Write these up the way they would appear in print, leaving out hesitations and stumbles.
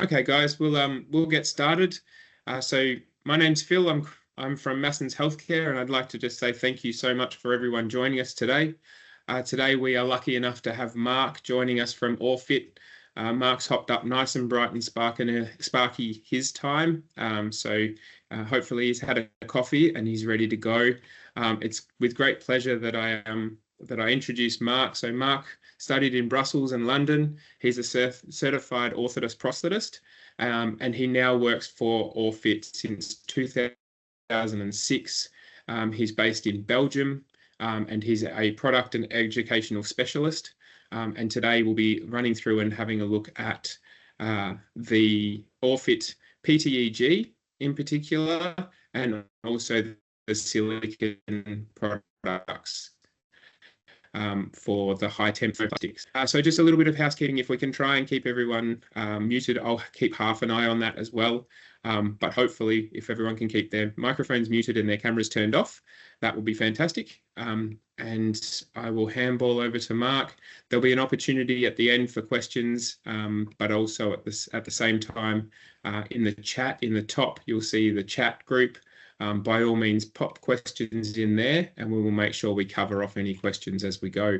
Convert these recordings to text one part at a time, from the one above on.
Okay, guys, we'll get started. So my name's Phil. I'm from Masson's Healthcare, and I'd like to just say thank you so much for everyone joining us today. Today we are lucky enough to have Mark joining us from Orfit. Mark's hopped up nice and bright and sparky his time. So hopefully he's had a coffee and he's ready to go. It's with great pleasure that I introduce Mark. So Mark studied in Brussels and London. He's a certified orthotist prosthetist, and he now works for Orfit since 2006. He's based in Belgium, and he's a product and educational specialist. And today we'll be running through and having a look at the Orfit PETG in particular, and also the silicone products for the high temp plastics. So just a little bit of housekeeping. If we can try and keep everyone muted, I'll keep half an eye on that as well. But hopefully, if everyone can keep their microphones muted and their cameras turned off, that would be fantastic. And I will handball over to Mark. There'll be an opportunity at the end for questions, but also at the same time in the chat, in the top, you'll see the chat group. By all means, pop questions in there, and we will make sure we cover off any questions as we go.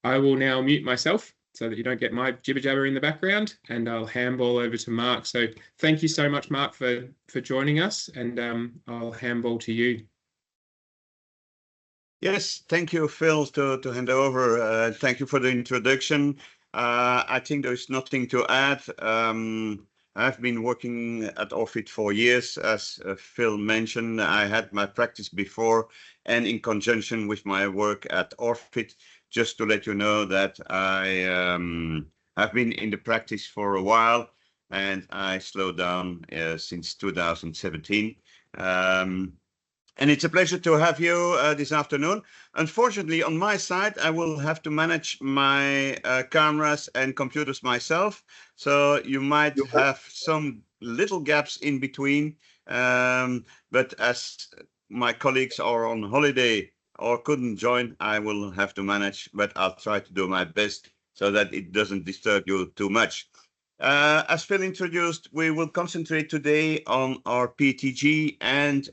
I will now mute myself so that you don't get my jibber jabber in the background, and I'll handball over to Mark. So thank you so much, Mark, for joining us, and I'll handball to you. Yes, thank you, Phil, to hand over. Thank you for the introduction. I think there's nothing to add. I've been working at Orfit for years, as Phil mentioned. I had my practice before, and in conjunction with my work at Orfit, just to let you know that I have been in the practice for a while, and I slowed down since 2017. And it's a pleasure to have you this afternoon. Unfortunately, on my side, I will have to manage my cameras and computers myself. So you might have some little gaps in between. But as my colleagues are on holiday or couldn't join, I will have to manage. But I'll try to do my best so that it doesn't disturb you too much. As Phil introduced, we will concentrate today on our PETG and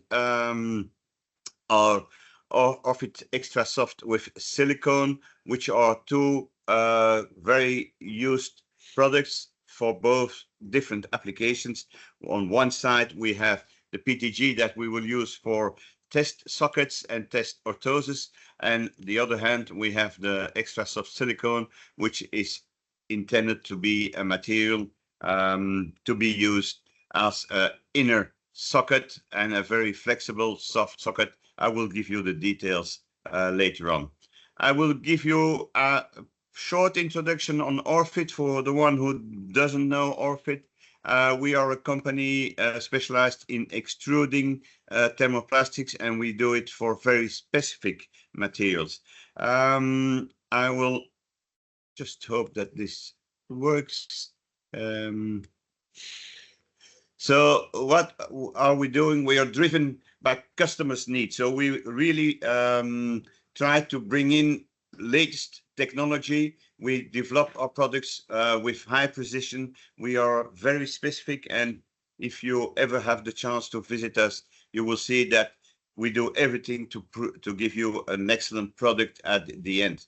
our Orfit Extra Soft with silicone, which are two very used products for both different applications. On one side, we have the PETG that we will use for test sockets and test orthoses, and the other hand, we have the Extra Soft silicone, which is intended to be a material to be used as an inner socket and a very flexible soft socket. I will give you the details later on. I will give you a short introduction on Orfit for the one who doesn't know Orfit. We are a company specialized in extruding thermoplastics, and we do it for very specific materials. I will just hope that this works. So what are we doing? We are driven by customers' needs. So we really try to bring in latest technology. We develop our products with high precision. We are very specific. And if you ever have the chance to visit us, you will see that we do everything to give you an excellent product at the end.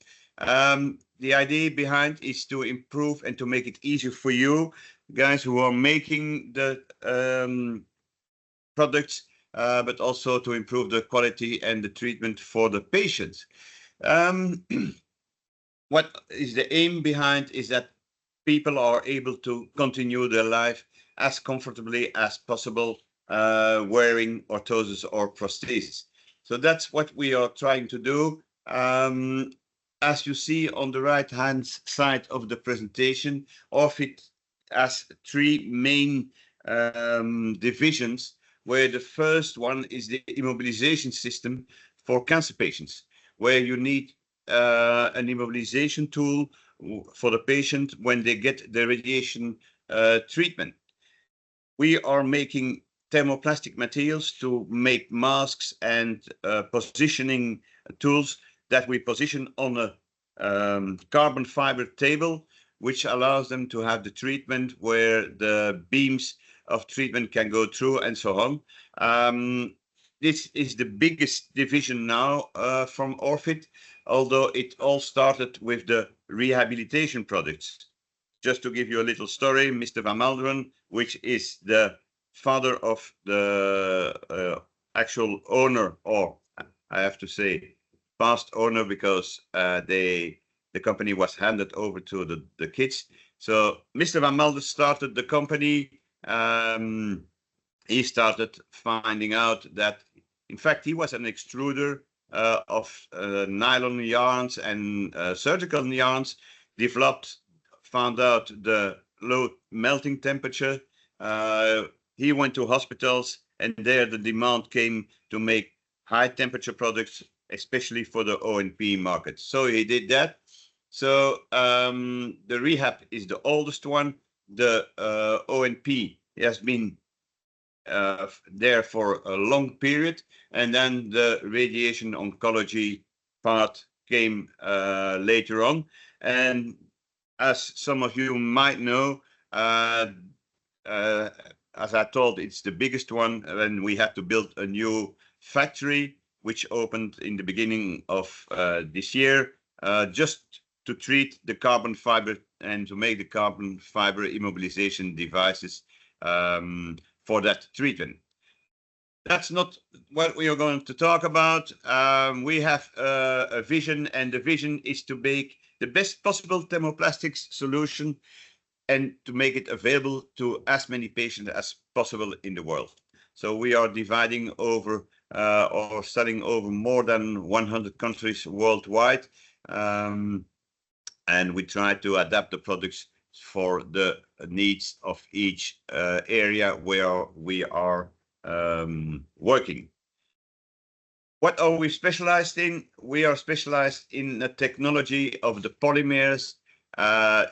The idea behind is to improve and to make it easier for you guys who are making the products, but also to improve the quality and the treatment for the patients. What is the aim behind is that people are able to continue their life as comfortably as possible wearing orthoses or prostheses. So that's what we are trying to do. As you see on the right-hand side of the presentation, Orfit has three main divisions, where the first one is the immobilization system for cancer patients, where you need an immobilization tool for the patient when they get the radiation treatment. We are making thermoplastic materials to make masks and positioning tools that we position on a carbon fiber table which allows them to have the treatment where the beams of treatment can go through and so on. This is the biggest division now from Orfit, although it all started with the rehabilitation products. Just to give you a little story, Mr. Van Malderen, which is the father of the actual owner, or I have to say past owner, because the company was handed over to the kids. So Mr. Van Malderen started the company. He started finding out that, in fact, he was an extruder of nylon yarns and surgical yarns, found out the low melting temperature. He went to hospitals, and there the demand came to make high temperature products, especially for the O&P market. So he did that. So the rehab is the oldest one. The O&P has been there for a long period, and then the radiation oncology part came later on. And as some of you might know, as I told, it's the biggest one, and we had to build a new factory which opened in the beginning of this year, just to treat the carbon fiber and to make the carbon fiber immobilization devices for that treatment. That's not what we are going to talk about. We have a vision, and the vision is to make the best possible thermoplastics solution and to make it available to as many patients as possible in the world. So we are dividing over or selling over more than 100 countries worldwide. And we try to adapt the products for the needs of each area where we are working. What are we specialized in? We are specialized in the technology of the polymers,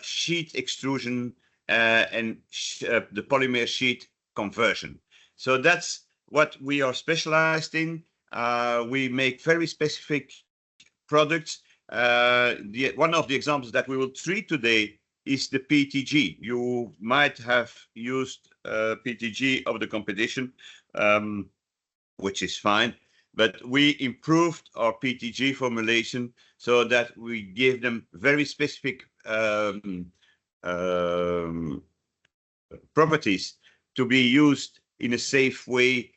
sheet extrusion, and the polymer sheet conversion. So that's what we are specialized in. We make very specific products. One of the examples that we will treat today is the PETG. You might have used PETG of the competition, which is fine, but we improved our PETG formulation so that we gave them very specific properties to be used in a safe way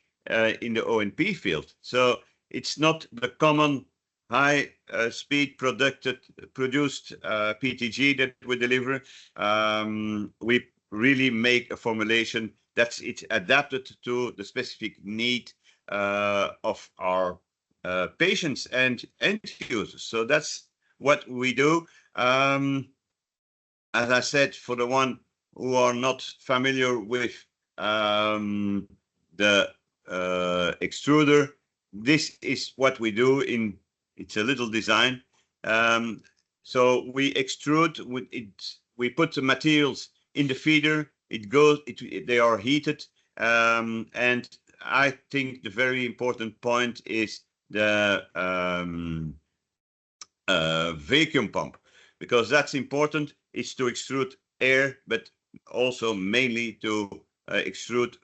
in the O&P field. So it's not the common high speed produced PETG that we deliver. We really make a formulation that's adapted to the specific need of our patients and end users. So that's what we do. As I said, for the one who are not familiar with the extruder, this is what we do. It's a little design. So we extrude with it. We put the materials in the feeder. They are heated, and I think the very important point is the vacuum pump, because that's important. It's to extrude air, but also mainly to extrude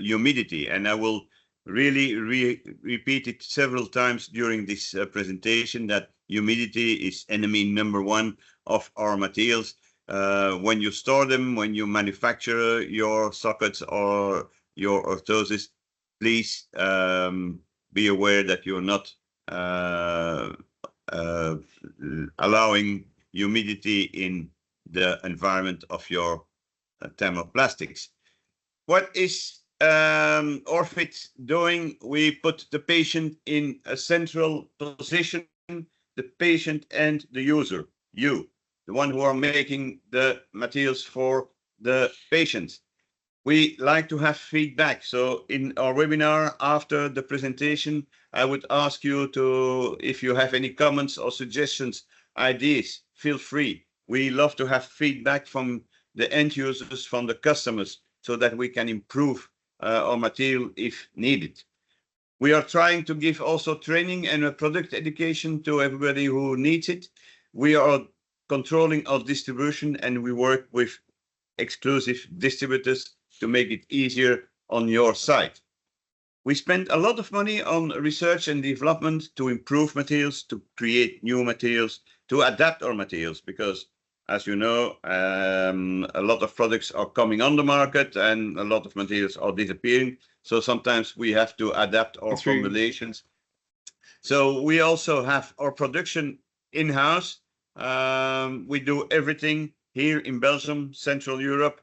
humidity. And I will really repeat it several times during this presentation, that humidity is enemy number one of our materials. When you store them, when you manufacture your sockets or your orthoses, please be aware that you're not allowing humidity in the environment of your thermoplastics. What is Orfit doing? We put the patient in a central position, the patient and the user, you, the one who are making the materials for the patient. We like to have feedback. So in our webinar, after the presentation, I would ask you to, if you have any comments or suggestions, ideas, feel free. We love to have feedback from the end users, from the customers, so that we can improve our material if needed. We are trying to give also training and product education to everybody who needs it. We are controlling our distribution, and we work with exclusive distributors to make it easier on your side. We spend a lot of money on research and development to improve materials, to create new materials, to adapt our materials, because as you know, a lot of products are coming on the market and a lot of materials are disappearing. So sometimes we have to adapt our formulations. So we also have our production in-house. We do everything here in Belgium, Central Europe,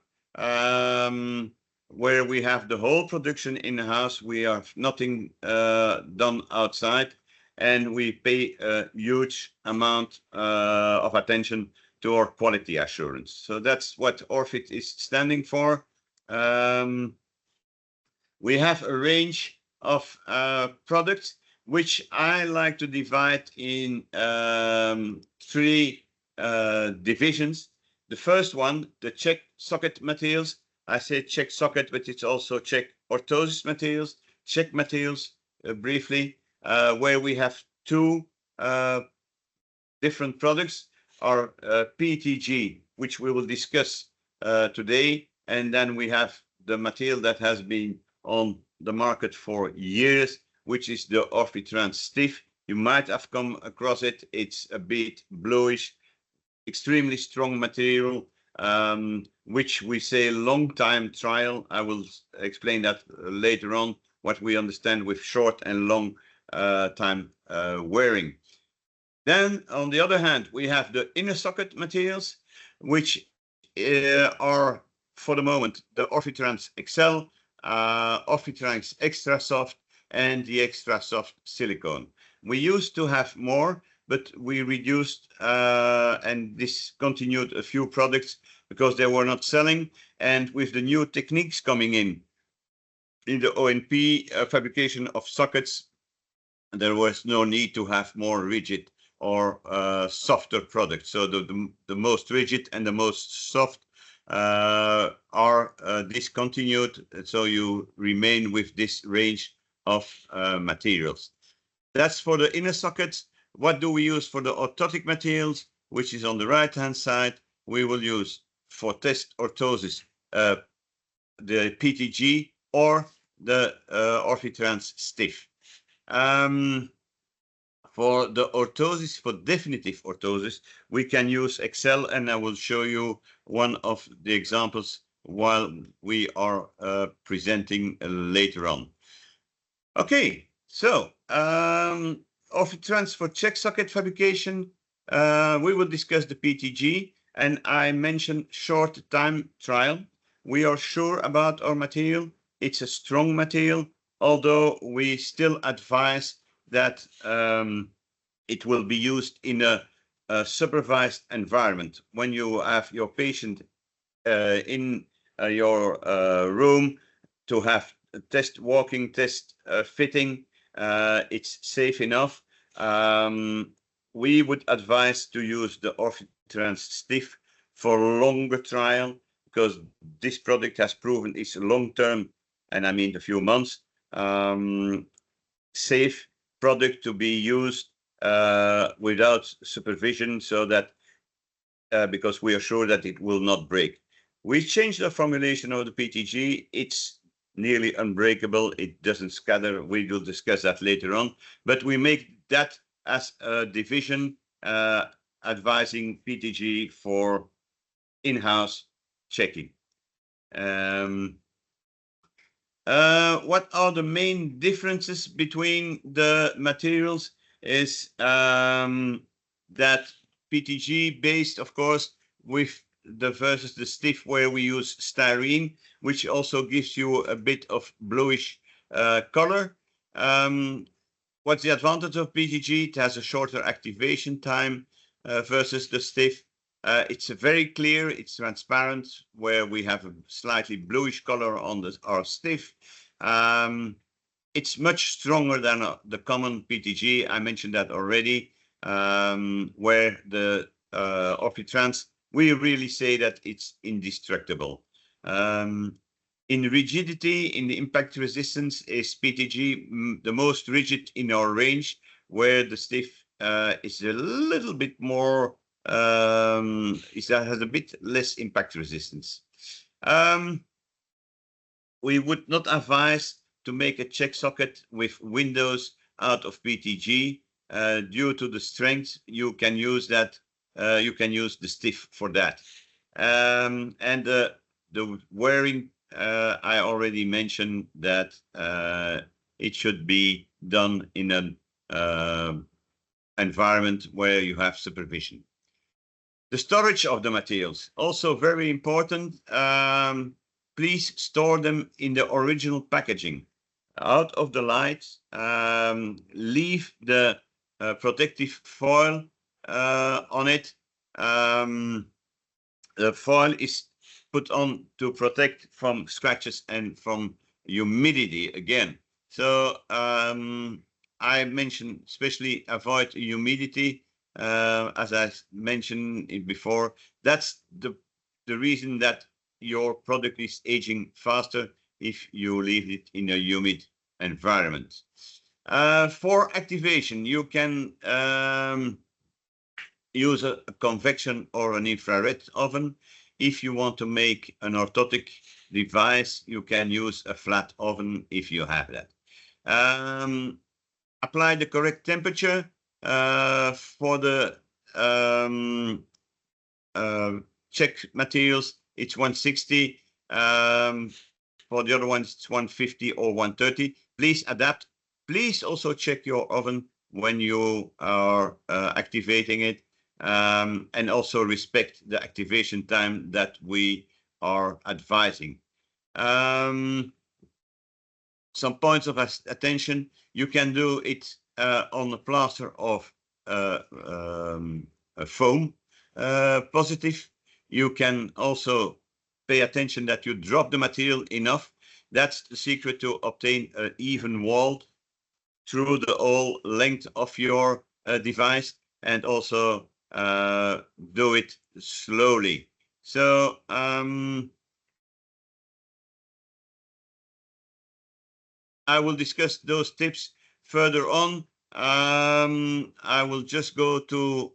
where we have the whole production in-house. We have nothing done outside, and we pay a huge amount of attention to our quality assurance. So that's what Orfit is standing for. We have a range of products which I like to divide in three divisions. The first one, the check socket materials. I say check socket, but it's also check orthosis materials, check materials briefly, where we have two different products, our PETG, which we will discuss today, and then we have the material that has been on the market for years, which is the Orfitrans Stiff. You might have come across it. It's a bit bluish, extremely strong material, which we say long time trial. I will explain that later on, what we understand with short and long time wearing. Then on the other hand, we have the inner socket materials, which are for the moment the Orfitrans XL, Orfitrans Extra Soft, and the Extra Soft Silicone. We used to have more, but we reduced and discontinued a few products because they were not selling. And with the new techniques coming in the ONP fabrication of sockets, there was no need to have more rigid or softer products. So the most rigid and the most soft are discontinued. So you remain with this range of materials. That's for the inner sockets. What do we use for the orthotic materials, which is on the right hand side? We will use for test orthosis the PETG or the Orfitrans Stiff. For the orthosis, for definitive orthosis, we can use XL, and I will show you one of the examples while we are presenting later on. Okay, so Orfitrans for check socket fabrication, we will discuss the PETG, and I mentioned short time trial. We are sure about our material. It's a strong material, although we still advise that it will be used in a supervised environment. When you have your patient in your room to have test walking, test fitting, it's safe enough. We would advise to use the Orfitrans Stiff for longer trial, because this product has proven it's long-term, and I mean a few months, safe product to be used without supervision, so that because we are sure that it will not break. We changed the formulation of the PETG. It's nearly unbreakable. It doesn't scatter. We will discuss that later on, but we make that as a division advising PETG for in-house checking. What are the main differences between the materials is that PETG based, of course, with the versus the stiff, where we use styrene, which also gives you a bit of bluish color. What's the advantage of PETG? It has a shorter activation time versus the stiff. It's very clear, it's transparent, where we have a slightly bluish color on our stiff. It's much stronger than the common PETG. I mentioned that already, where the Orfitrans, we really say that it's indestructible. In rigidity, in the impact resistance, is PETG the most rigid in our range, where the stiff is a little bit more has a bit less impact resistance. We would not advise to make a check socket with windows out of PETG due to the strength. You can use that. You can use the stiff for that. And the wearing, I already mentioned that it should be done in an environment where you have supervision. The storage of the materials, also very important. Please store them in the original packaging, out of the light. Leave the protective foil on it. The foil is put on to protect from scratches and from humidity again. So I mentioned especially avoid humidity. As I mentioned before, that's the reason that your product is aging faster if you leave it in a humid environment. For activation, you can use a convection or an infrared oven. If you want to make an orthotic device, you can use a flat oven if you have that. Apply the correct temperature. For the check materials, it's 160. For the other ones, it's 150 or 130. Please adapt. Please also check your oven when you are activating it, and also respect the activation time that we are advising. Some points of attention: you can do it on a plaster of foam positive. You can also pay attention that you drop the material enough. That's the secret to obtain an even wall through the whole length of your device, and also do it slowly. So I will discuss those tips further on. I will just go to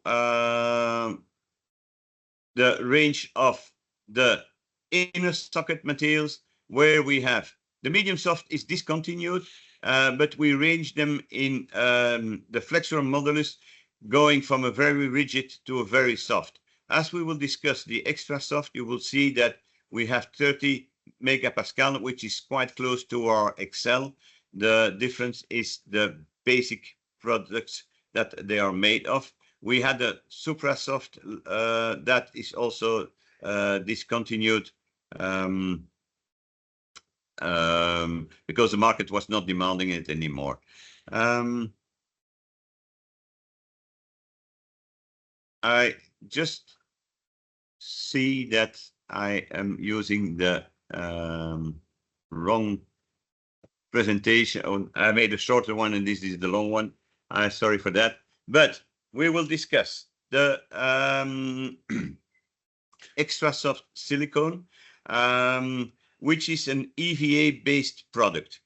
the range of the inner socket materials, where we have the medium soft is discontinued, but we range them in the flexural modulus, going from a very rigid to a very soft. As we will discuss the extra soft, you will see that we have 30 megapascal, which is quite close to our Excel. The difference is the basic products that they are made of. We had a supra soft that is also discontinued because the market was not demanding it anymore. I just see that I am using the wrong presentation. I made a shorter one and this is the long one. I'm sorry for that, but we will discuss the extra soft silicone, which is an EVA based product.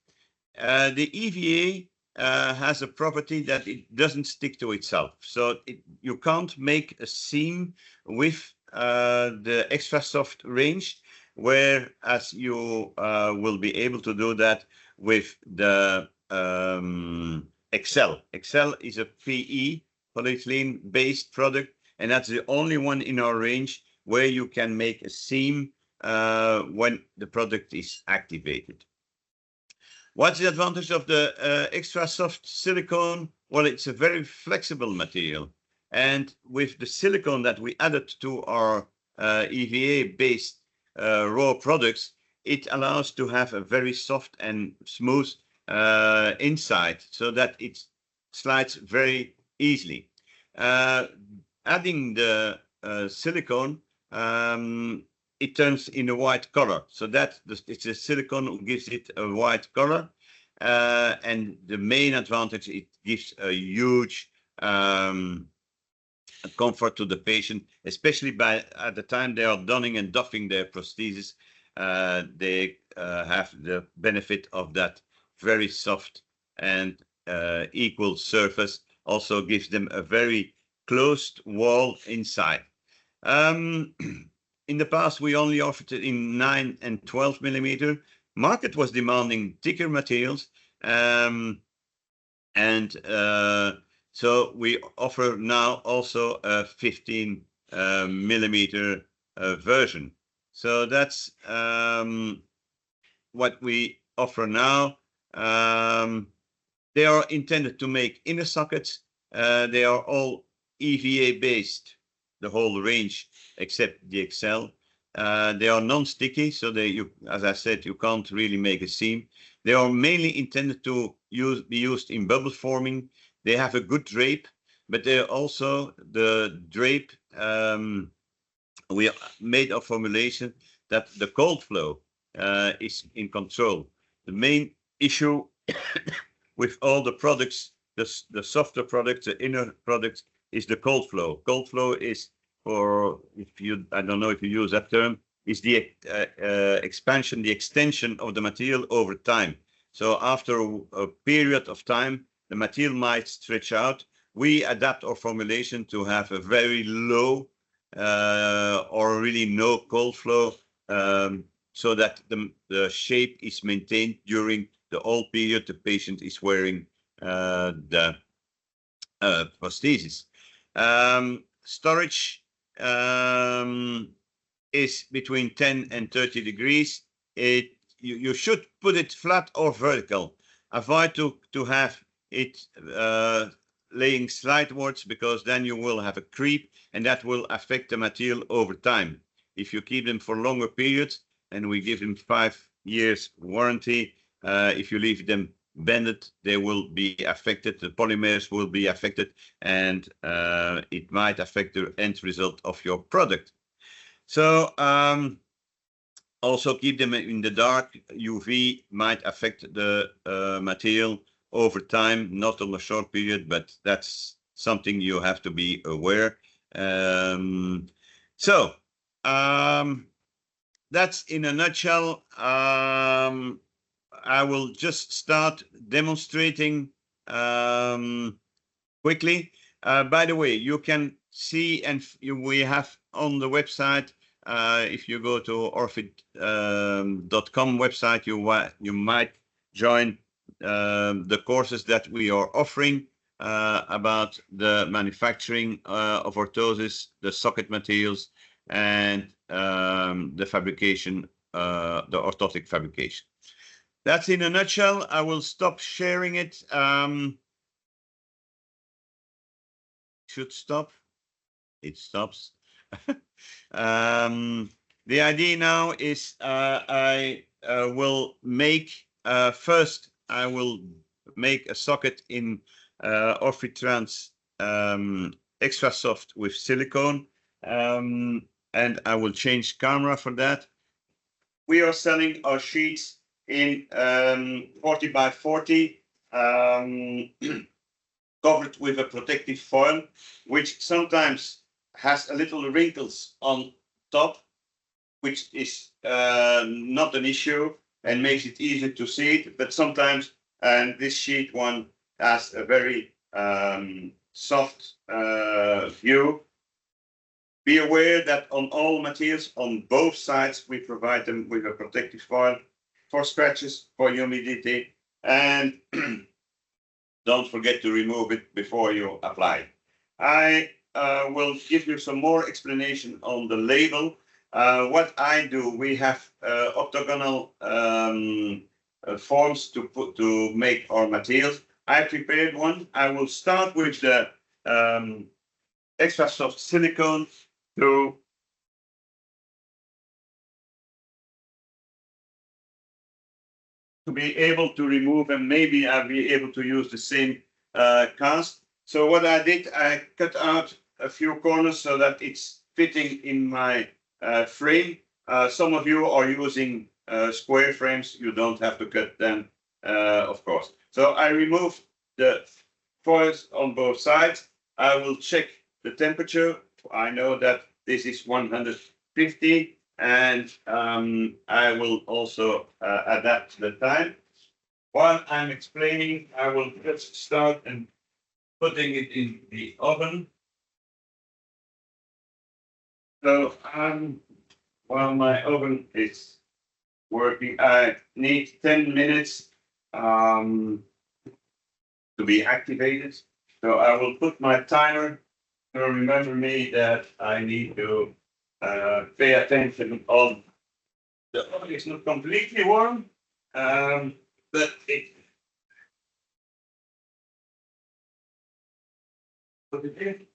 The EVA has a property that it doesn't stick to itself. So you can't make a seam with the extra soft range, whereas you will be able to do that with the Excel. Excel is a PE, polyethylene based product, and that's the only one in our range where you can make a seam when the product is activated. What's the advantage of the extra soft silicone? Well, it's a very flexible material. And with the silicone that we added to our EVA-based raw products, it allows to have a very soft and smooth inside, so that it slides very easily. Adding the silicone, it turns in a white color, so that it's a silicone who gives it a white color, and the main advantage, it gives a huge comfort to the patient, especially at the time they are donning and doffing their prosthesis. They have the benefit of that very soft and equal surface. Also gives them a very closed wall inside. In the past, we only offered it in 9 and 12 millimeter. Market was demanding thicker materials, so we offer now also a 15 millimeter version. So that's what we offer now. They are intended to make inner sockets. They are all EVA based, the whole range except the XL. They are non-sticky, so as I said, you can't really make a seam. They are mainly intended to be used in bubble forming. They have a good drape, but they're also the drape. We made a formulation that the cold flow is in control. The main issue with all the products, the softer products, the inner products, is the cold flow. Cold flow is, for, I don't know if you use that term, is the expansion, the extension of the material over time. So after a period of time, the material might stretch out. We adapt our formulation to have a very low or really no cold flow, so that the shape is maintained during the whole period the patient is wearing the prosthesis. Storage is between 10 and 30 degrees. You should put it flat or vertical. Avoid to have it laying sidewards, because then you will have a creep and that will affect the material over time. If you keep them for longer periods, and we give them 5 years warranty, if you leave them bended, they will be affected, the polymers will be affected, and it might affect the end result of your product. So also keep them in the dark. UV might affect the material over time, not on a short period, but that's something you have to be aware. That's in a nutshell. I will just start demonstrating quickly. By the way, you can see, and we have on the website, if you go to Orfit.com website, you might join the courses that we are offering about the manufacturing of orthosis, the socket materials, and the fabrication, the orthotic fabrication. That's in a nutshell. I will stop sharing it. Should stop. It stops. The idea now is I will make first. I will make a socket in Orfitrans Extra Soft with silicone, and I will change camera for that. We are selling our sheets in 40 by 40, covered with a protective foil, which sometimes has a little wrinkles on top, which is not an issue and makes it easy to see it. But sometimes, and this sheet one has a very soft view. Be aware that on all materials, on both sides, we provide them with a protective foil for scratches, for humidity, and don't forget to remove it before you apply. I will give you some more explanation on the label. What I do, we have octagonal forms to make our materials. I prepared one. I will start with the extra soft silicone to be able to remove, and maybe I'll be able to use the same cast. So what I did, I cut out a few corners so that it's fitting in my frame. Some of you are using square frames. You don't have to cut them, of course. So I remove the foils on both sides. I will check the temperature. I know that this is 150, and I will also adapt the time. While I'm explaining, I will just start and putting it in the oven. So while my oven is working, I need 10 minutes to be activated. So I will put my timer to remember me that I need to pay attention on the oven is not completely warm, but it. Put it in.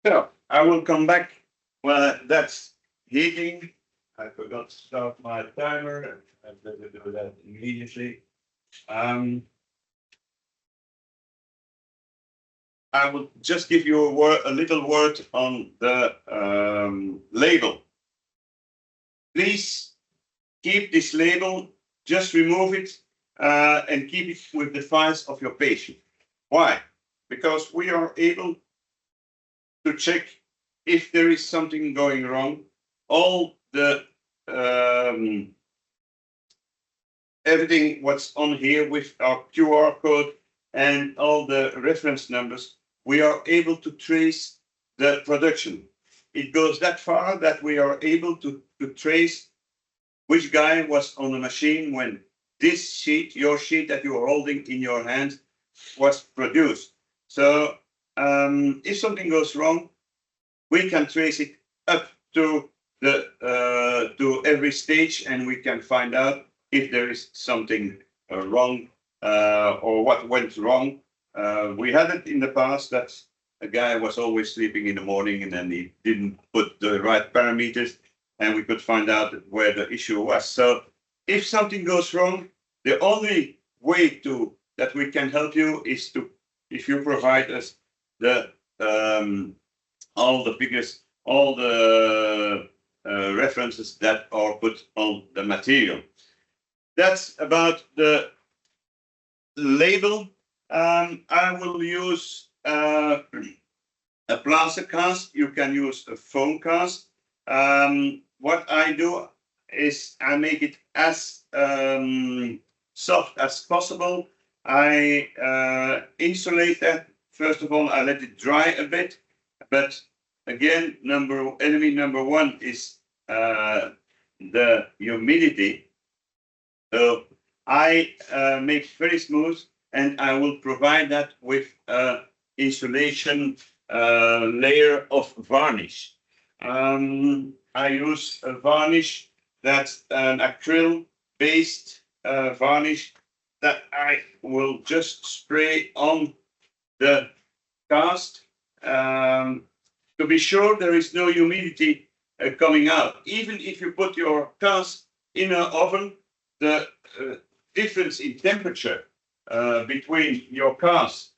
So I will come back when that's heating. I forgot to start my timer. I better do that immediately. I will just give you a little word on the label. Please keep this label, just remove it and keep it with the files of your patient. Why? Because we are able to check if there is something going wrong. All the everything what's on here with our QR code and all the reference numbers, we are able to trace the production. It goes that far that we are able to trace which guy was on the machine when this sheet, your sheet that you are holding in your hand, was produced. So if something goes wrong, we can trace it up to the to every stage, and we can find out if there is something wrong or what went wrong. We had it in the past that a guy was always sleeping in the morning and then he didn't put the right parameters, and we could find out where the issue was. So if something goes wrong, the only way to that we can help you is to, if you provide us the all the figures, all the references that are put on the material. That's about the label. I will use a plaster cast. You can use a foam cast. What I do is I make it as soft as possible. I insulate that. First of all, I let it dry a bit. But again, enemy number one is the humidity. So I make it very smooth, and I will provide that with an insulation layer of varnish. I use a varnish that's an acryl-based varnish that I will just spray on the cast to be sure there is no humidity coming out. Even if you put your cast in an oven, the difference in temperature between your cast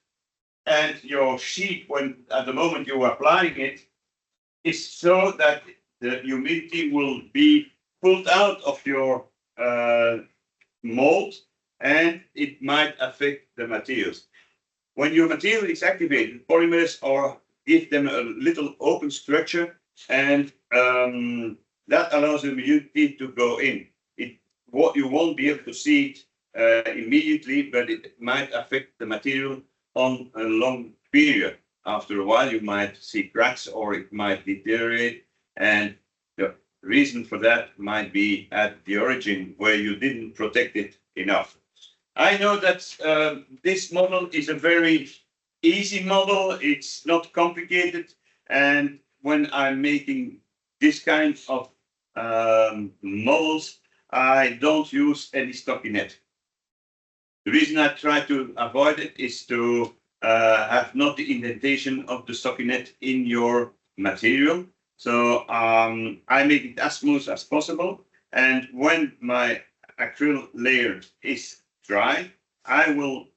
and your sheet when at the moment you are applying it is so that the humidity will be pulled out of your mold, and it might affect the materials. When your material is activated, polymers are give them a little open structure, and that allows the humidity to go in. What you won't be able to see it immediately, but it might affect the material on a long period. After a while, you might see cracks or it might deteriorate, and the reason for that might be at the origin where you didn't protect it enough. I know that this model is a very easy model. It's not complicated. And when I'm making this kind of models, I don't use any stockinette. The reason I try to avoid it is to have not the indentation of the stockinette in your material. So I make it as smooth as possible. And when my acrylic layer is dry, I will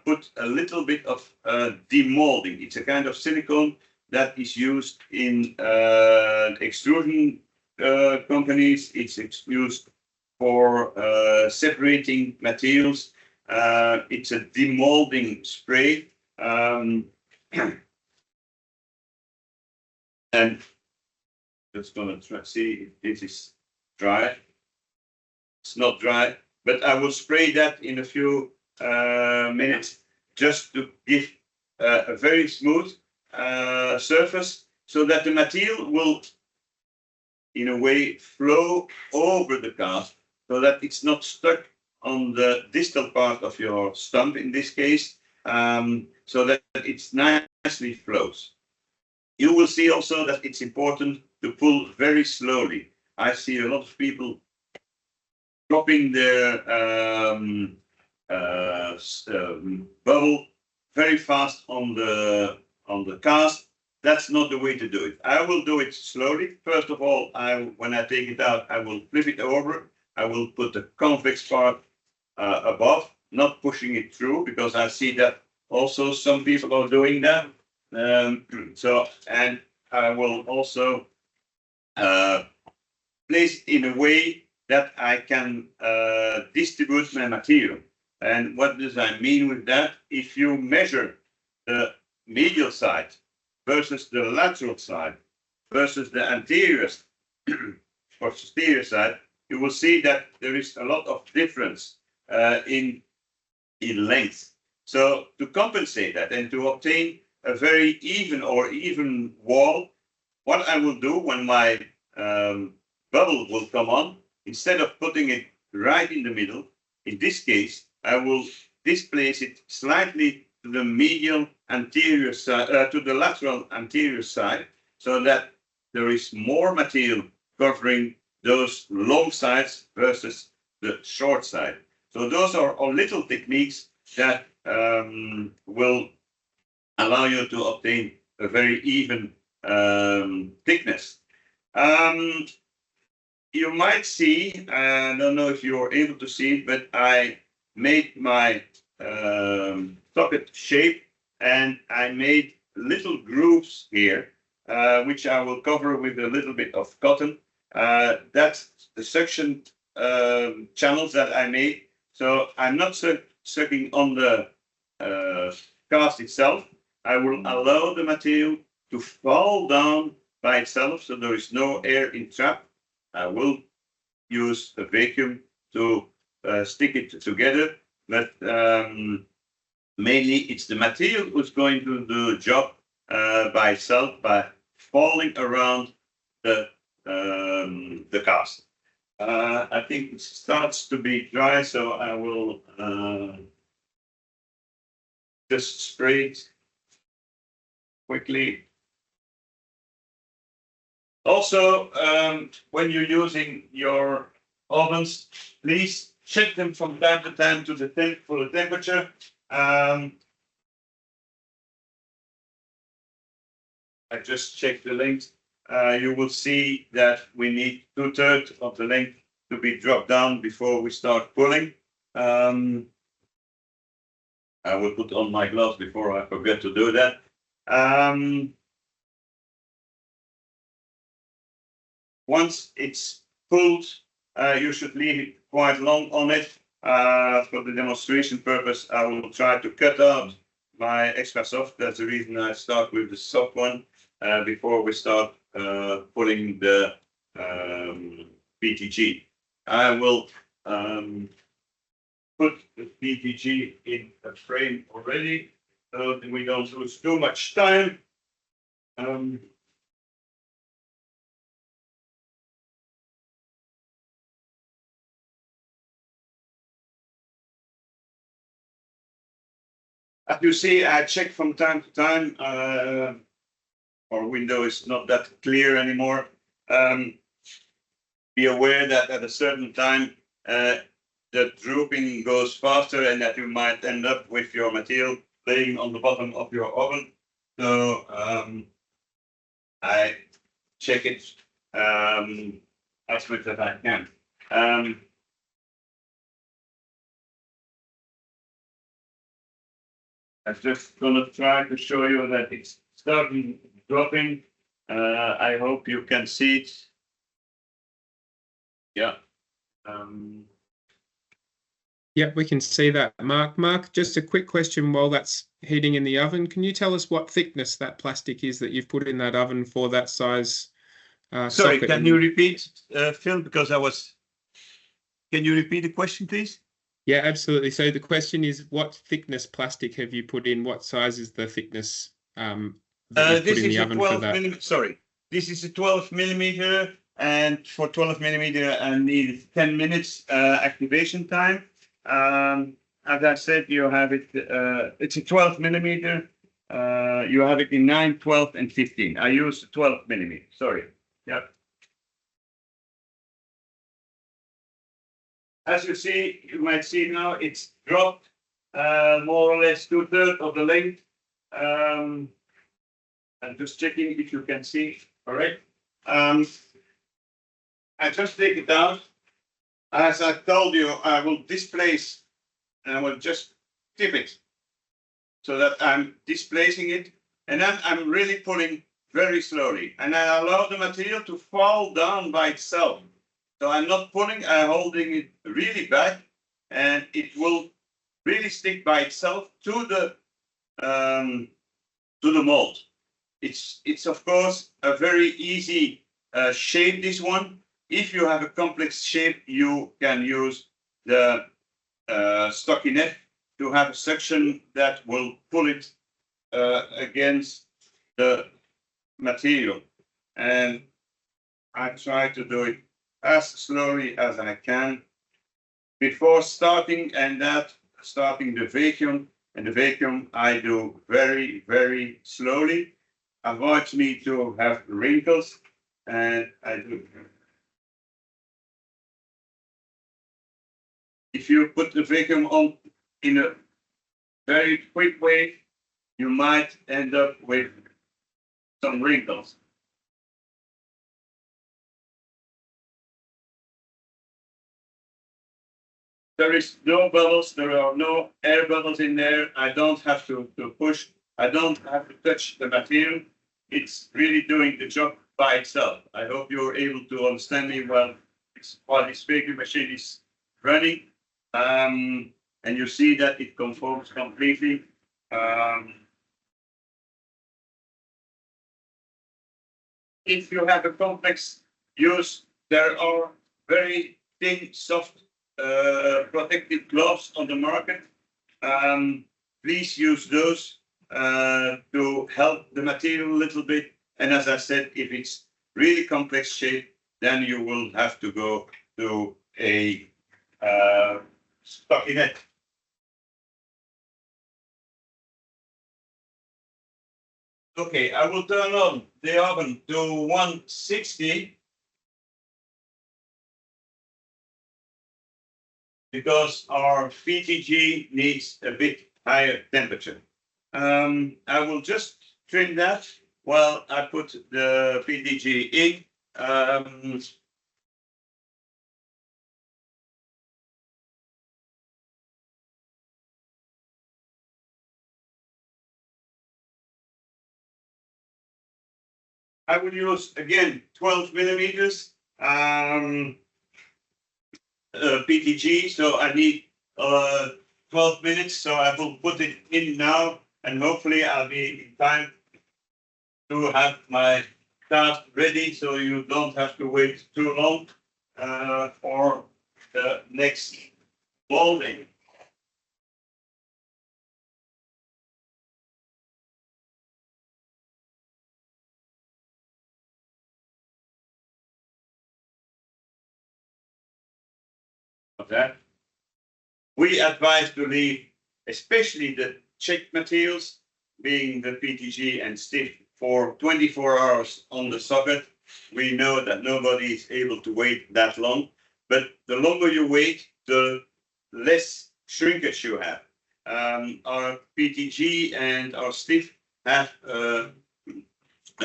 put a little bit of demolding. It's a kind of silicone that is used in extrusion companies. It's used for separating materials. It's a demolding spray. And just gonna try see if this is dry. it's not dry, but I will spray that in a few minutes just to give a very smooth surface so that the material will in a way flow over the cast so that it's not stuck on the distal part of your stump in this case, so that it nicely flows. You will see also that it's important to pull very slowly. I see a lot of people dropping their bubble very fast on the cast. That's not the way to do it. I will do it slowly. First of all, when I take it out, I will flip it over. I will put the convex part above, not pushing it through, because I see that also some people are doing that. And I will also place it in a way that I can distribute my material. And what does I mean with that? If you measure the medial side versus the lateral side versus the anterior or posterior side, you will see that there is a lot of difference in length. So to compensate that and to obtain a very even wall, what I will do when my bubble will come on, instead of putting it right in the middle, in this case, I will displace it slightly to the medial anterior side, to the lateral anterior side, so that there is more material covering those long sides versus the short side. So those are all little techniques that will allow you to obtain a very even thickness. You might see, I don't know if you're able to see it, but I made my socket shape and I made little grooves here, which I will cover with a little bit of cotton. That's the suction channels that I made. So I'm not sucking on the cast itself. I will allow the material to fall down by itself, so there is no air entrap. I will use a vacuum to stick it together, but mainly it's the material who's going to do the job by itself by falling around the cast. I think it starts to be dry, so I will just spray it quickly. Also, when you're using your ovens, please check them from time to time for the temperature. I just checked the length. You will see that we need 2/3 of the length to be dropped down before we start pulling. I will put on my gloves before I forget to do that. Once it's pulled, you should leave it quite long on it. For the demonstration purpose, I will try to cut out my extra soft. That's the reason I start with the soft one before we start pulling the PETG. I will put the PETG in a frame already, so that we don't lose too much time. As you see, I check from time to time. Our window is not that clear anymore. Be aware that at a certain time, the drooping goes faster and that you might end up with your material laying on the bottom of your oven. So I check it as much as I can. I'm just going to try to show you that it's starting dropping. I hope you can see it. Yeah. Yeah, we can see that, Mark. Mark, just a quick question while that's heating in the oven. Can you tell us what thickness that plastic is that you've put in that oven for that size Sorry, socket? can you repeat, Phil? Because I was... Can you repeat the question, please? Yeah, absolutely. So the question is, what thickness plastic have you put in? What size is the thickness that you've put in the oven for that? Sorry, this is a 12 millimeter, and for 12 millimeter, I need 10 minutes activation time. As I said, you have it. It's a 12 millimeter. You have it in 9, 12, and 15. I use 12 millimeter. Sorry. Yeah. As you see, you might see now it's dropped more or less 2/3 of the length. I'm just checking if you can see. All right. I just take it out. As I told you, I will displace and I will just tip it so that I'm displacing it. And then I'm really pulling very slowly. And I allow the material to fall down by itself. So I'm not pulling, I'm holding it really back, and it will really stick by itself to the mold. It's of course a very easy shape, this one. If you have a complex shape, you can use the stockinette to have a section that will pull it against the material. And I try to do it as slowly as I can before starting, and that starting the vacuum. And the vacuum I do very, very slowly. Avoids me to have wrinkles, and I do. If you put the vacuum on in a very quick way, you might end up with some wrinkles. There is no bubbles, there are no air bubbles in there. I don't have to push, I don't have to touch the material. It's really doing the job by itself. I hope you're able to understand me well while this vacuum machine is running. And you see that it conforms completely. If you have a complex use, there are very thin, soft protective gloves on the market. Please use those to help the material a little bit. And as I said, if it's really complex shape, then you will have to go to a stockinette. Okay, I will turn on the oven to 160 because our PETG needs a bit higher temperature. I will just trim that while I put the PETG in. I will use again 12 millimeters PETG, so I need 12 minutes, so I will put it in now, and hopefully I'll be in time to have my task ready, so you don't have to wait too long for the next molding. That we advise to leave, especially the checked materials, being the PETG and stiff, for 24 hours on the socket. We know that nobody is able to wait that long, but the longer you wait, the less shrinkage you have. Our PETG and our stiff have a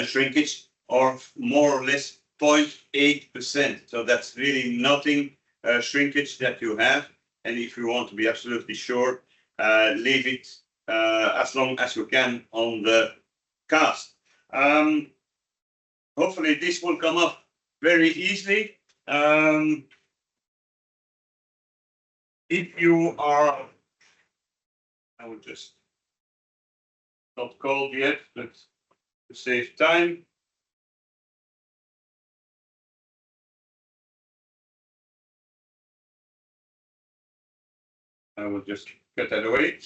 shrinkage of more or less 0.8%. So that's really nothing shrinkage that you have. And if you want to be absolutely sure, leave it as long as you can on the cast. Hopefully this will come up very easily. If you are, I will just not cold yet, but to save time. I will just cut that away.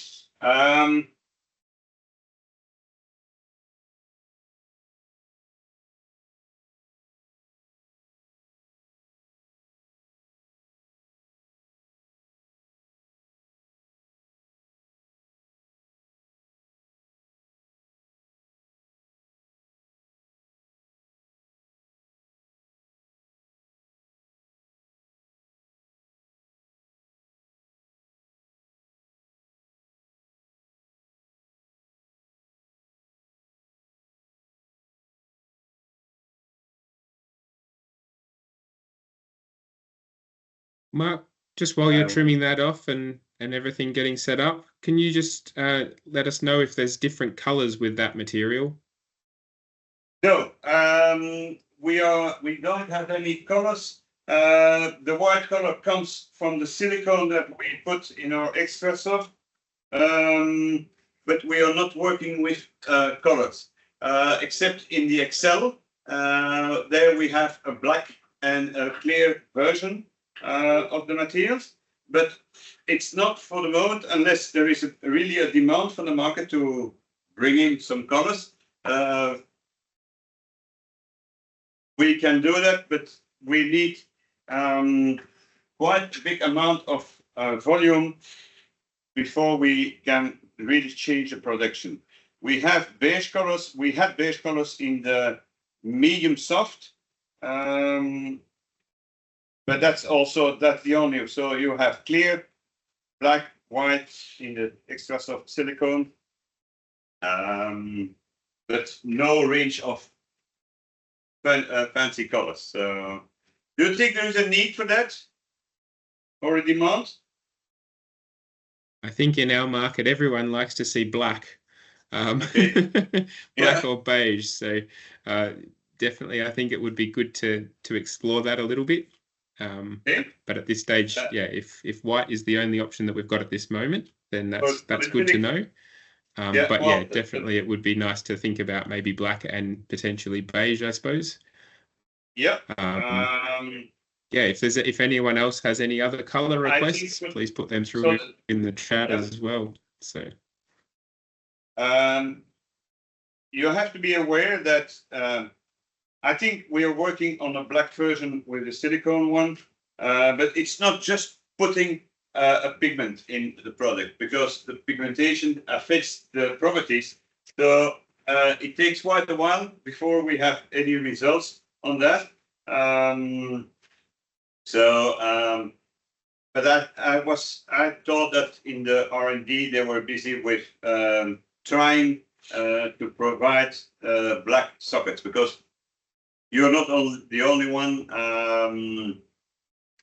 Mark, just while you're trimming that off and everything getting set up, can you just let us know if there's different colors with that material? No, we don't have any colors. The white color comes from the silicone that we put in our extra soft, but we are not working with colors, except in the Excel. There we have a black and a clear version of the materials, but it's not for the moment unless there is really a demand from the market to bring in some colors. We can do that, but we need quite a big amount of volume before we can really change the production. We have beige colors. We had beige colors in the medium soft, but that's the only. So you have clear, black, white in the extra soft silicone, but no range of fancy colors. So, do you think there is a need for that or a demand? I think in our market, everyone likes to see black, Okay. black or beige. So definitely, I think it would be good to explore that a little bit. Okay. But at this stage, yeah, if white is the only option that we've got at this moment, then that's good to know. But yeah, definitely it would be nice to think about maybe black and potentially beige, I suppose. Yeah. Yeah, if anyone else has any other color requests, please put them through in the chat as well. So you have to be aware that I think we are working on a black version with the silicone one, but it's not just putting a pigment in the product, because the pigmentation affects the properties. So it takes quite a while before we have any results on that. But I thought that in the R&D they were busy with trying to provide black sockets, because you're not the only one.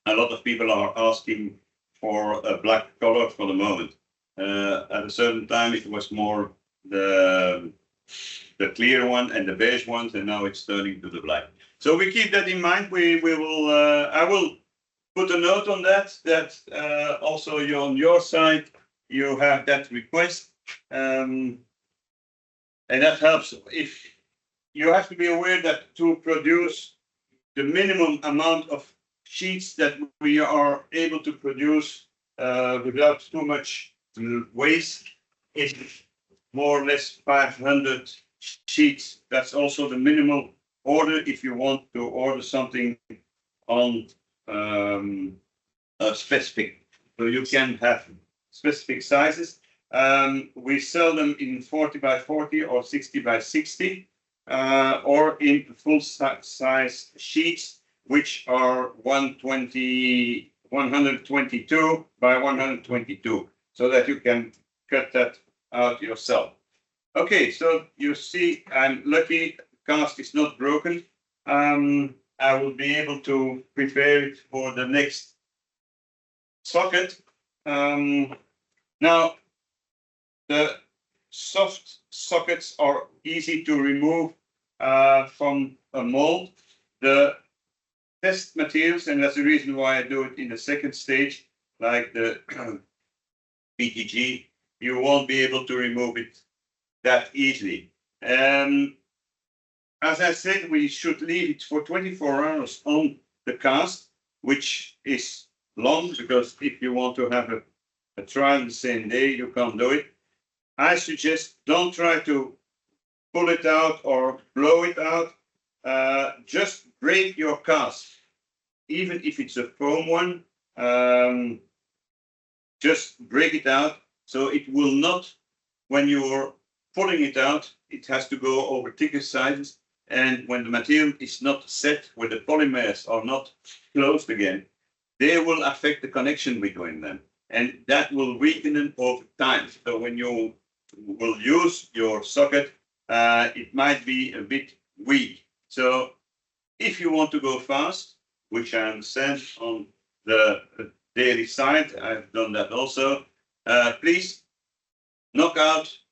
A lot of people are asking for a black color for the moment. At a certain time, it was more the clear one and the beige ones, and now it's turning to the black. So we keep that in mind. We will. I will put a note on that. Also, on your side, you have that request, and that helps. If you have to be aware that to produce the minimum amount of sheets that we are able to produce without too much waste is more or less 500 sheets. That's also the minimum order if you want to order something on a specific. So you can have specific sizes. We sell them in 40 by 40 or 60 by 60, or in full size sheets, which are 122 by 122, so that you can cut that out yourself. Okay, so you see, I'm lucky cast is not broken. I will be able to prepare it for the next socket. Now, the soft sockets are easy to remove from a mold. The test materials, and that's the reason why I do it in the second stage, like the PETG, you won't be able to remove it that easily. As I said, we should leave it for 24 hours on the cast, which is long, because if you want to have a trial the same day, you can't do it. I suggest don't try to pull it out or blow it out. Just break your cast, even if it's a foam one. Just break it out so it will not, when you're pulling it out, it has to go over thicker sizes. And when the material is not set, when the polymers are not closed again, they will affect the connection between them. And that will weaken them over time. So when you will use your socket, it might be a bit weak. So if you want to go fast, which I understand on the daily side, I've done that also, please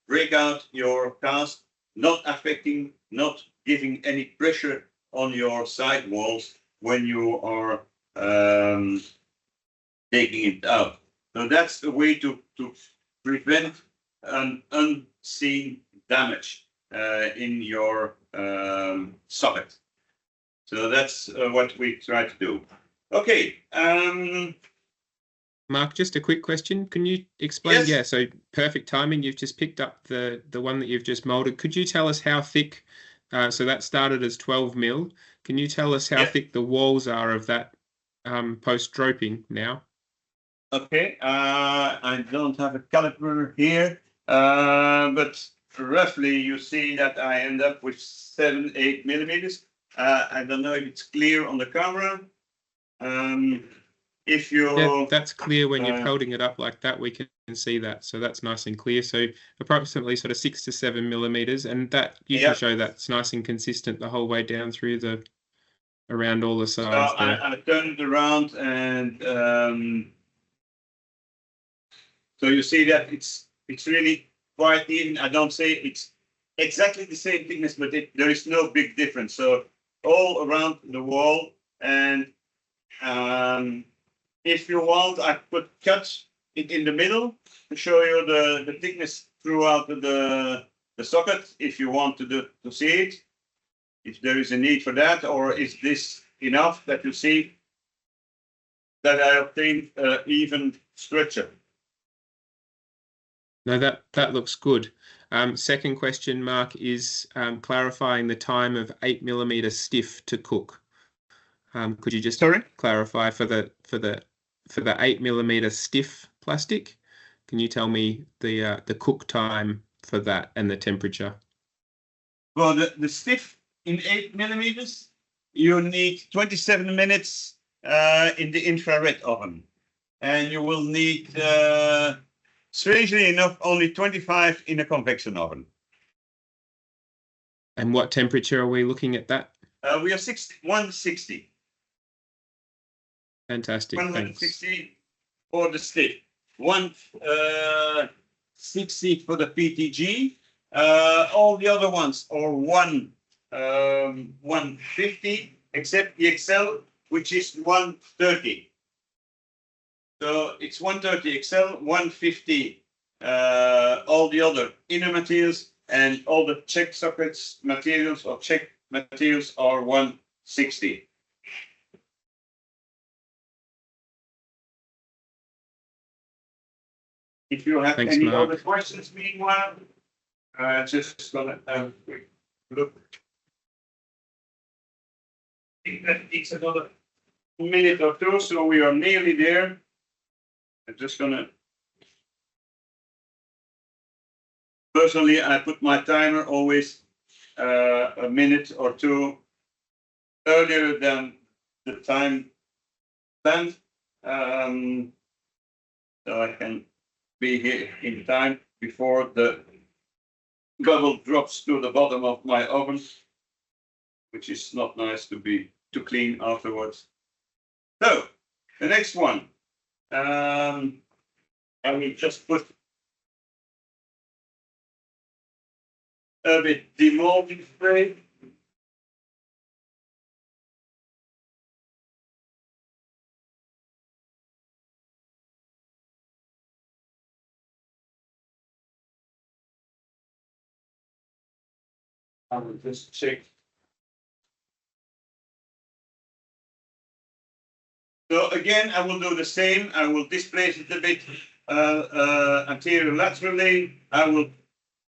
break out your cast, not affecting, not giving any pressure on your side walls when you are taking it out. So that's the way to prevent an unseen damage in your socket. So that's what we try to do. Okay. Mark, just a quick question. Can you explain? Yes. Yeah, so perfect timing. You've just picked up the one that you've just molded. Could you tell us how thick? So that started as 12 mil. Can you tell us how thick the walls are of that post droping now? Okay, I don't have a caliper here, but roughly you see that I end up with 7-8 millimeters. I don't know if it's clear on the camera. If you that's clear when you're holding it up like that, we can see that. So that's nice and clear. So approximately sort of 6 to 7 millimeters, and that you can show that's nice and consistent the whole way down through the around all the sides. So I turned it around, and so you see that it's really quite even. I don't say it's exactly the same thickness, but there is no big difference. So all around the wall, and if you want, I could cut it in the middle to show you the thickness throughout the socket. If you want to see it, if there is a need for that, or is this enough that you see that I obtained even structure? No, that looks good. Second question, Mark, is clarifying the time of 8 millimeter stiff to cook. Could you just clarify for the 8 millimeter stiff plastic? Can you tell me the cook time for that and the temperature? Well, the stiff in 8 millimeters, you need 27 minutes in the infrared oven, and you will need, strangely enough, only 25 in a convection oven. And what temperature are we looking at that? We are 160. Fantastic. 160 thanks. for the stick. 160 for the PETG. All the other ones are 150, except the XL, which is 130. So it's 130 XL, 150 all the other inner materials, and all the check sockets materials or check materials are 160. If you have any other questions, meanwhile, just gonna have a quick look. I think that it's another minute or two, so we are nearly there. I'm just gonna. Personally, I put my timer always a minute or two earlier than the time planned, so I can be here in time before the bubble drops to the bottom of my oven, which is not nice to clean afterwards. So the next one, I will just put a bit demolding spray. I will just check. So again, I will do the same. I will displace it a bit anterior laterally, I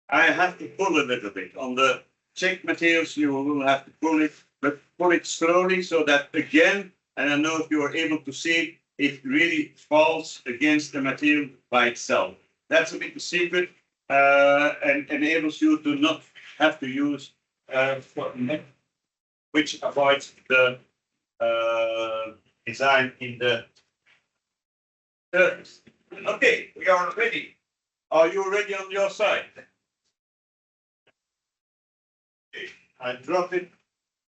have to pull a little bit. On the check materials, you will have to pull it, but pull it slowly so that again, and I know if you are able to see, it really falls against the material by itself. That's a bit the secret, and enables you to not have to use which avoids the design in the surface. Okay, we are ready. Are you ready on your side? Okay, I drop it,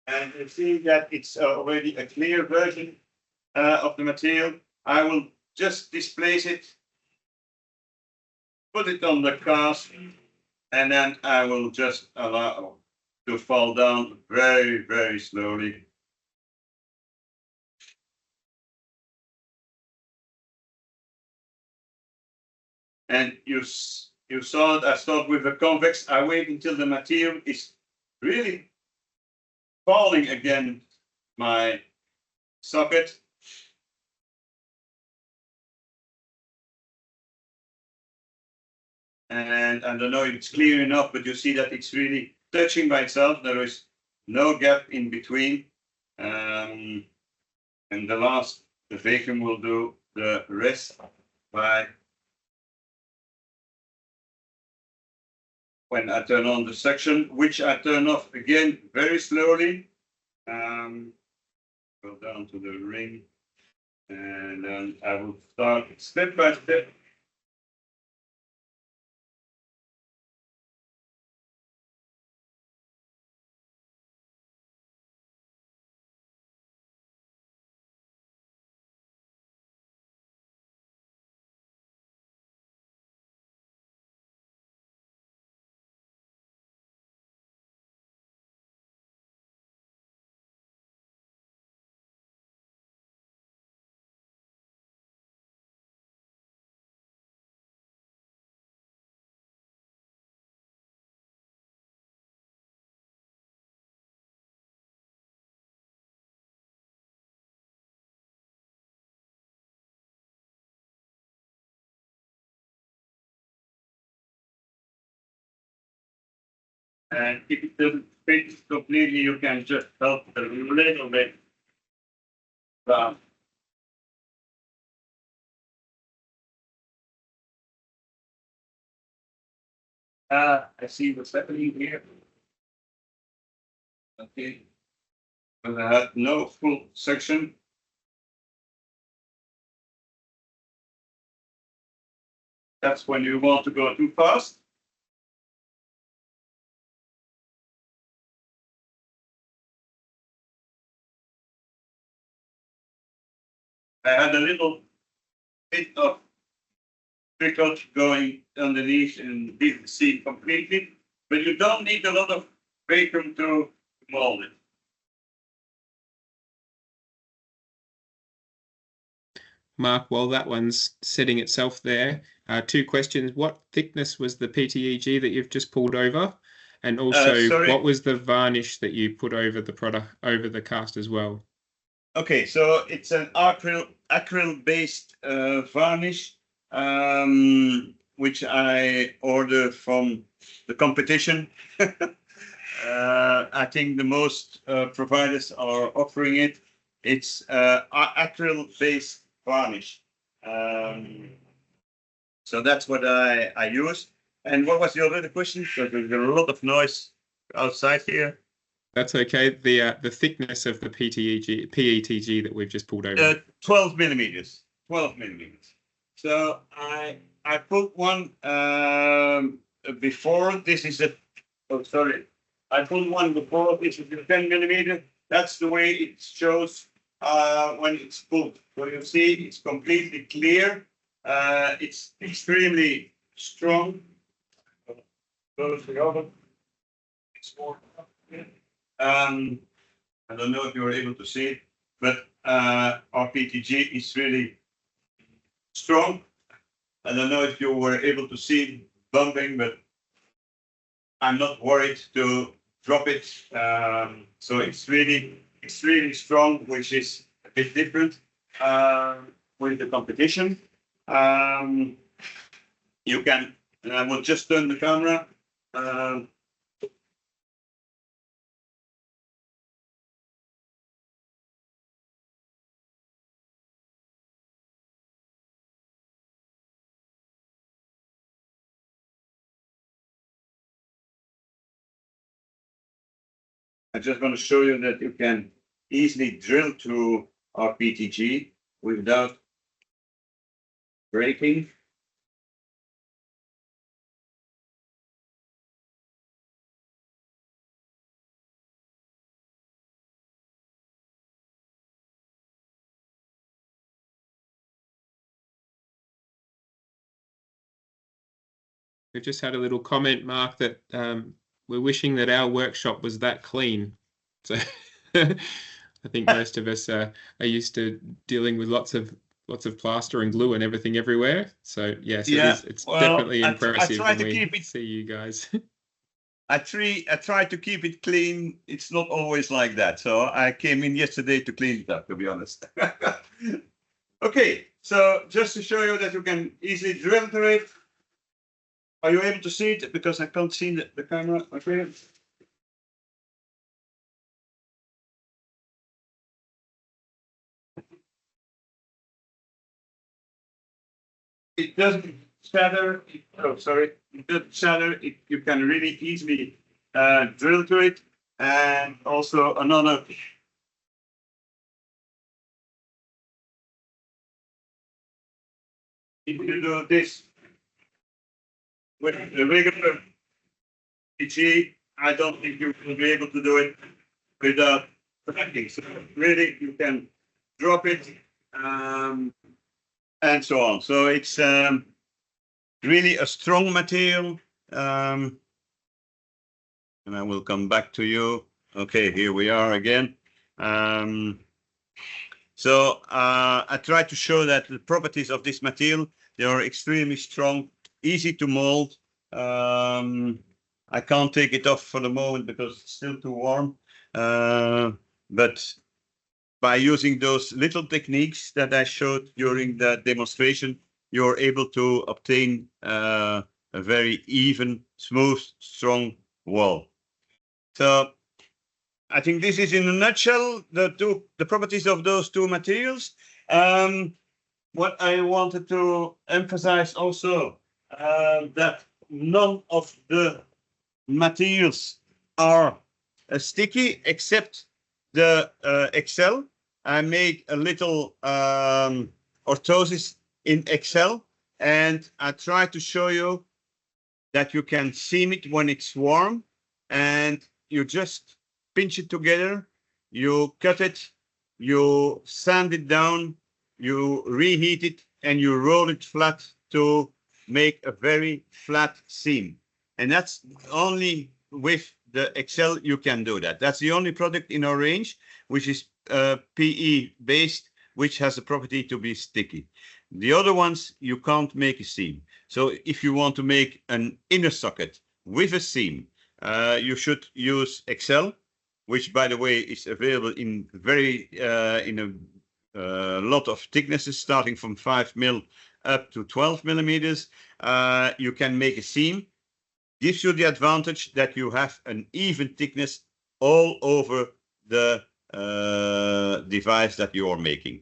and you see that it's already a clear version of the material. I will just displace it, put it on the cast, and then I will just allow to fall down very, very slowly. And you saw it, I start with the convex. I wait until the material is really falling against my socket. And I don't know if it's clear enough, but you see that it's really touching by itself. There is no gap in between. And the vacuum will do the rest by when I turn on the suction, which I turn off again very slowly. Go down to the ring, and then I will start step by step. And if it doesn't fit completely, you can just help a little bit. I see what's happening here. Okay. But I had no full section. That's when you want to go too fast. I had a little bit of trickle going underneath and didn't see completely, but you don't need a lot of vacuum to mold it. Mark, while that one's setting itself there, two questions. What thickness was the PETG that you've just pulled over? And also, what was the varnish that you put over the product, over the cast as well? Okay, so it's an acryl-based varnish, which I ordered from the competition. I think the most providers are offering it. It's acryl-based varnish. So that's what I used. And what was your other question? Because there's a lot of noise outside here. That's okay. The thickness of the PETG that we've just pulled over. 12 millimeters. 12 millimeters. So I put one before. This is a. Oh, sorry. I put one before. This is a 10 millimeter. That's the way it shows when it's pulled. So you see, it's completely clear. It's extremely strong. Close the oven. It's more. I don't know if you were able to see it, but our PETG is really strong. I don't know if you were able to see bumping, but I'm not worried to drop it. So it's really strong, which is a bit different with the competition. you can, and I will just turn the camera. I'm just going to show you that you can easily drill through our PETG without breaking. We've just had a little comment, Mark, that we're wishing that our workshop was that clean. So I think most of us are used to dealing with lots of plaster and glue and everything everywhere. So yes, Yeah, it's definitely impressive I try when to we keep it, see you guys. I try to keep it clean. It's not always like that. So I came in yesterday to clean it up, to be honest. Okay, so just to show you that you can easily drill through it. Are you able to see it? Because I can't see the camera. Okay. It doesn't shatter. Oh, sorry. It doesn't shatter. You can really easily drill through it. And also another. If you do this with the regular PETG, I don't think you will be able to do it without cracking. So really, you can drop it and so on. So it's really a strong material. And I will come back to you. Okay, here we are again. So I try to show that the properties of this material, they are extremely strong, easy to mold. I can't take it off for the moment because it's still too warm. But by using those little techniques that I showed during the demonstration, you're able to obtain a very even, smooth, strong wall. So I think this is in a nutshell the properties of those two materials. What I wanted to emphasize also that none of the materials are sticky except the Excel. I made a little orthosis in Excel, and I try to show you that you can seam it when it's warm, and you just pinch it together, you cut it, you sand it down, you reheat it, and you roll it flat to make a very flat seam. And that's only with the Excel you can do that. That's the only product in our range which is PE based, which has the property to be sticky. The other ones you can't make a seam. So if you want to make an inner socket with a seam, you should use Excel, which by the way is available in in a lot of thicknesses, starting from 5 mil up to 12 millimeters. You can make a seam. Gives you the advantage that you have an even thickness all over the device that you are making.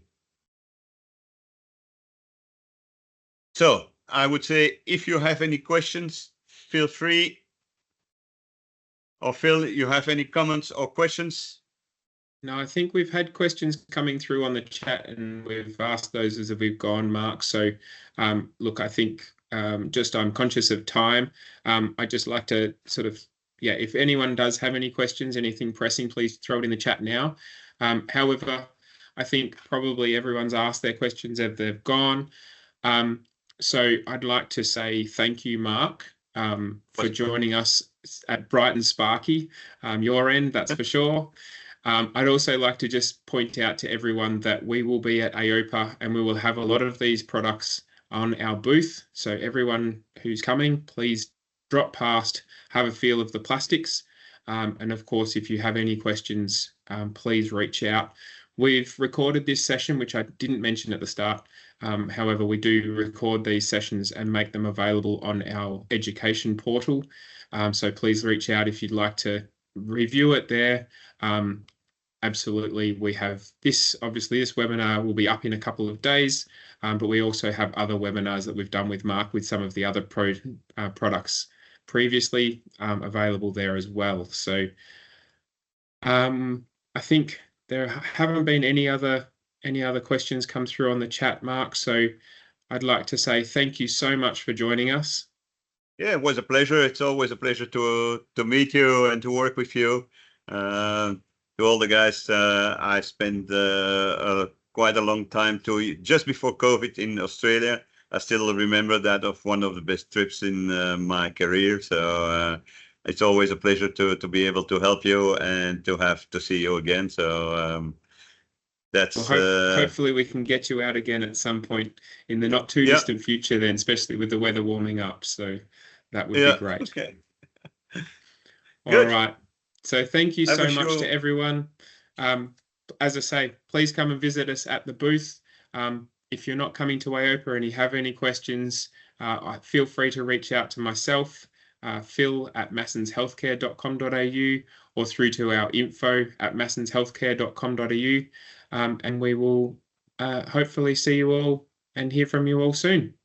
So I would say if you have any questions, feel free. Or Phil, you have any comments or questions? No, I think we've had questions coming through on the chat, and we've asked those as we've gone, Mark. So look, I think just I'm conscious of time. I'd just like to sort of, yeah, if anyone does have any questions, anything pressing, please throw it in the chat now. However, I think probably everyone's asked their questions as they've gone. So I'd like to say thank you, Mark, for joining us at bright and sparky. Your end, that's for sure. I'd also like to just point out to everyone that we will be at AOPA and we will have a lot of these products on our booth. So everyone who's coming, please drop past, have a feel of the plastics. And of course, if you have any questions, please reach out. We've recorded this session, which I didn't mention at the start. However, we do record these sessions and make them available on our education portal. So please reach out if you'd like to review it there. Absolutely, we have this, obviously this webinar will be up in a couple of days, but we also have other webinars that we've done with Mark with some of the other products previously available there as well. So I think there haven't been any other questions come through on the chat, Mark. So I'd like to say thank you so much for joining us. Yeah, it was a pleasure. It's always a pleasure to meet you and to work with you. To all the guys, I spent quite a long time just before COVID in Australia. I still remember that of one of the best trips in my career. So it's always a pleasure to be able to help you and to see you again. So that's hopefully we can get you out again at some point in the not too distant future then, especially with the weather warming up. So that would be great. Okay. All right. So thank you so much to everyone. As I say, please come and visit us at the booth. If you're not coming to AOPA and you have any questions, feel free to reach out to myself, phil@massonshealthcare.com.au, or through to our info@massonshealthcare.com.au. And we will hopefully see you all and hear from you all soon.